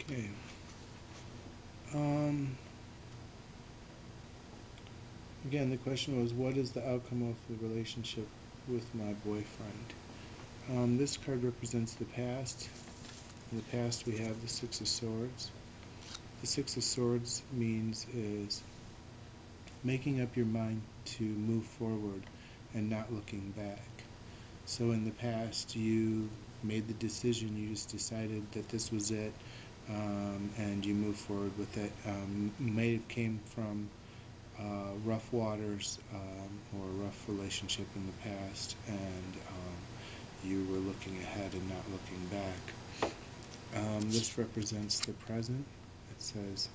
Okay. Um, Again, the question was, what is the outcome of the relationship with my boyfriend? This card represents the past. In the past, we have the Six of Swords. The Six of Swords means is making up your mind to move forward and not looking back. So in the past, you made the decision, you just decided that this was it, and you moved forward with it. May have came from rough waters or a rough relationship in the past, and you were looking ahead and not looking back. This represents the present. It says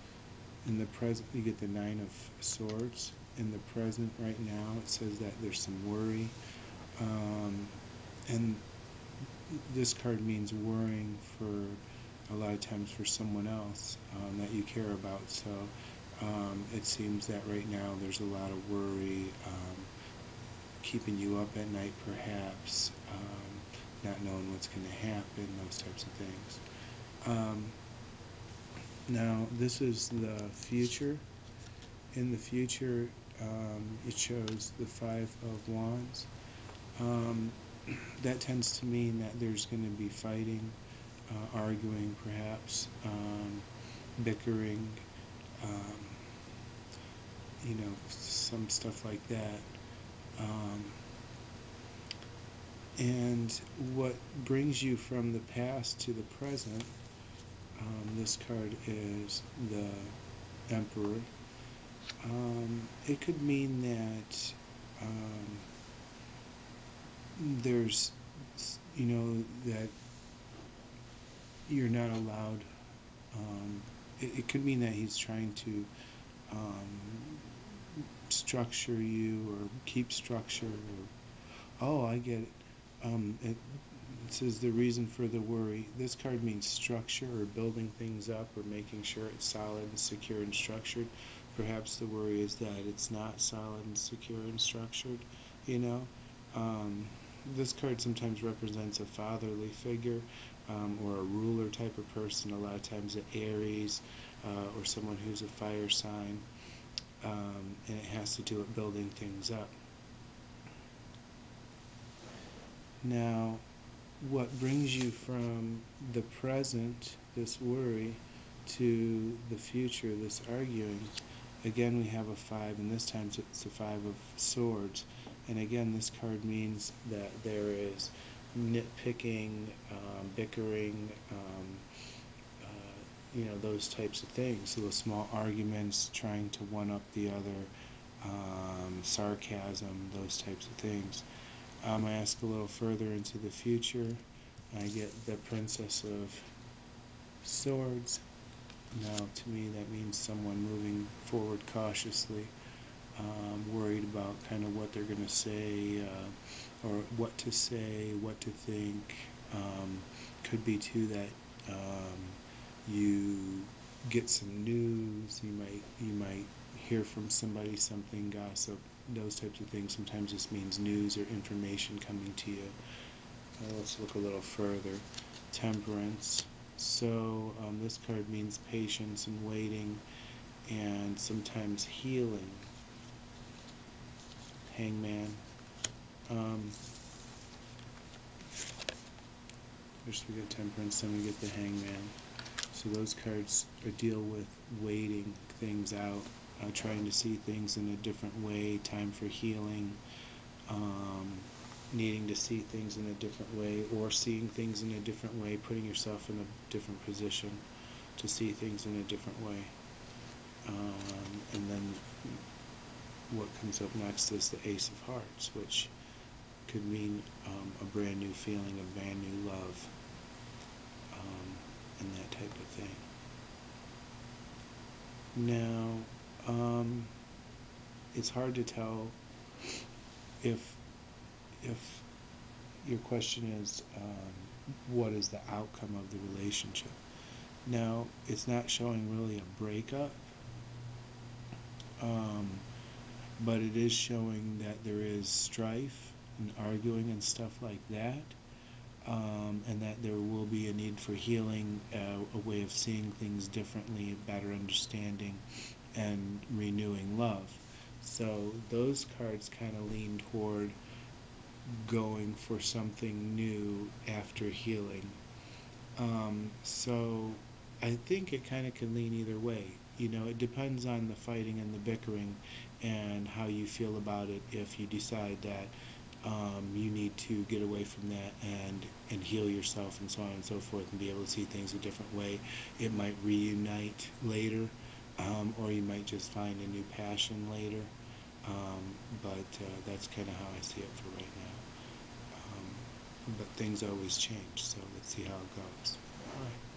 in the present you get the Nine of Swords. In the present right now it says that there's some worry, and this card means worrying for a lot of times for someone else that you care about. So it seems that right now there's a lot of worry keeping you up at night, perhaps not knowing what's going to happen, those types of things. Now this is the future. In the future it shows the Five of Wands. That tends to mean that there's going to be fighting, arguing perhaps, bickering, some stuff like that. And what brings you from the past to the present, this card is the Emperor. It could mean that there's, that you're not allowed. It could mean that he's trying to structure you or keep structure. Oh, I get it. It says the reason for the worry. This card means structure or building things up or making sure it's solid and secure and structured. Perhaps the worry is that it's not solid and secure and structured, This card sometimes represents a fatherly figure or a ruler type of person, a lot of times an Aries or someone who's a fire sign, and it has to do with building things up. Now, what brings you from the present, this worry, to the future, this arguing? Again, we have a 5, and this time it's the Five of Swords. And again, this card means that there is nitpicking, bickering, those types of things. Little small arguments, trying to one-up the other, sarcasm, those types of things. I ask a little further into the future. I get the Princess of Swords. Now, to me, that means someone moving forward cautiously, worried about kind of what they're going to say, or what to say, what to think. Could be too that you get some news. You might hear from somebody something, gossip, those types of things. Sometimes this means news or information coming to you. Let's look a little further. Temperance. So this card means patience and waiting, and sometimes healing. Hangman. First we get Temperance, then we get the Hangman. So those cards deal with waiting things out, trying to see things in a different way, time for healing, needing to see things in a different way, or seeing things in a different way, putting yourself in a different position to see things in a different way. And then what comes up next is the Ace of Hearts, which could mean a brand new feeling, a brand new love, and that type of thing. Now, it's hard to tell if your question is what is the outcome of the relationship. Now, it's not showing really a breakup, but it is showing that there is strife and arguing and stuff like that. and that there will be a need for healing, a way of seeing things differently, a better understanding, and renewing love. So those cards kind of lean toward going for something new after healing. So I think it kind of can lean either way. You know, it depends on the fighting and the bickering and how you feel about it. If you decide that you need to get away from that and heal yourself and so on and so forth and be able to see things a different way, it might reunite later, or you might just find a new passion later. But that's kind of how I see it for right now. But things always change, so let's see how it goes. All right.